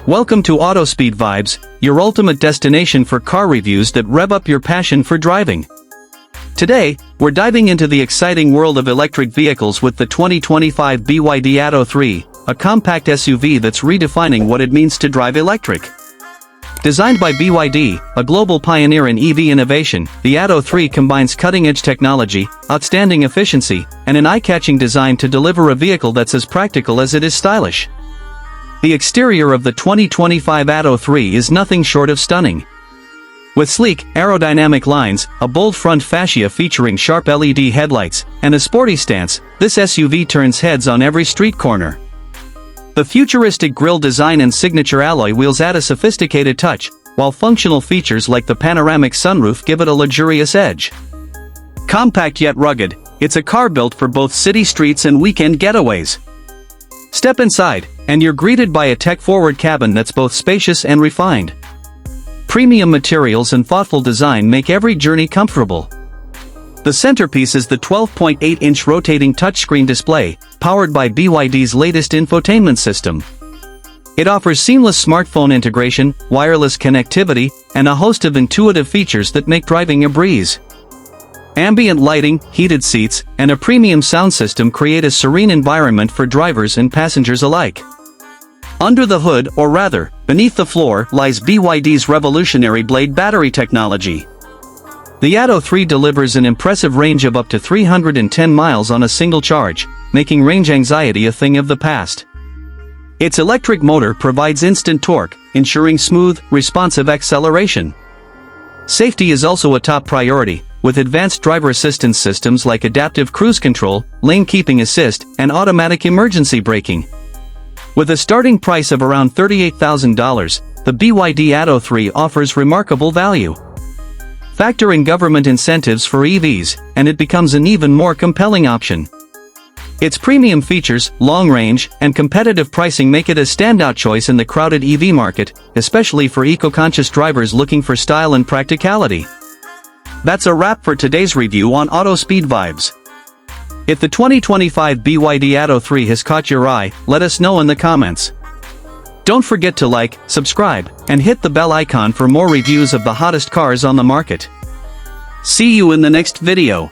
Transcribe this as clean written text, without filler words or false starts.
Welcome to Autospeed Vibes, your ultimate destination for car reviews that rev up your passion for driving. Today, we're diving into the exciting world of electric vehicles with the 2025 BYD Atto 3, a compact SUV that's redefining what it means to drive electric. Designed by BYD, a global pioneer in EV innovation, the Atto 3 combines cutting-edge technology, outstanding efficiency, and an eye-catching design to deliver a vehicle that's as practical as it is stylish. The exterior of the 2025 Atto 3 is nothing short of stunning. With sleek, aerodynamic lines, a bold front fascia featuring sharp LED headlights, and a sporty stance, this SUV turns heads on every street corner. The futuristic grille design and signature alloy wheels add a sophisticated touch, while functional features like the panoramic sunroof give it a luxurious edge. Compact yet rugged, it's a car built for both city streets and weekend getaways. Step inside, and you're greeted by a tech-forward cabin that's both spacious and refined. Premium materials and thoughtful design make every journey comfortable. The centerpiece is the 12.8-inch rotating touchscreen display, powered by BYD's latest infotainment system. It offers seamless smartphone integration, wireless connectivity, and a host of intuitive features that make driving a breeze. Ambient lighting, heated seats, and a premium sound system create a serene environment for drivers and passengers alike. Under the hood, or rather, beneath the floor, lies BYD's revolutionary Blade battery technology. The Atto 3 delivers an impressive range of up to 310 miles on a single charge, making range anxiety a thing of the past. Its electric motor provides instant torque, ensuring smooth, responsive acceleration. Safety is also a top priority, with advanced driver assistance systems like adaptive cruise control, lane keeping assist, and automatic emergency braking. With a starting price of around $38,000, the BYD Atto 3 offers remarkable value. Factor in government incentives for EVs, and it becomes an even more compelling option. Its premium features, long range, and competitive pricing make it a standout choice in the crowded EV market, especially for eco-conscious drivers looking for style and practicality. That's a wrap for today's review on Autospeed Vibes. If the 2025 BYD Atto 3 has caught your eye, let us know in the comments. Don't forget to like, subscribe, and hit the bell icon for more reviews of the hottest cars on the market. See you in the next video.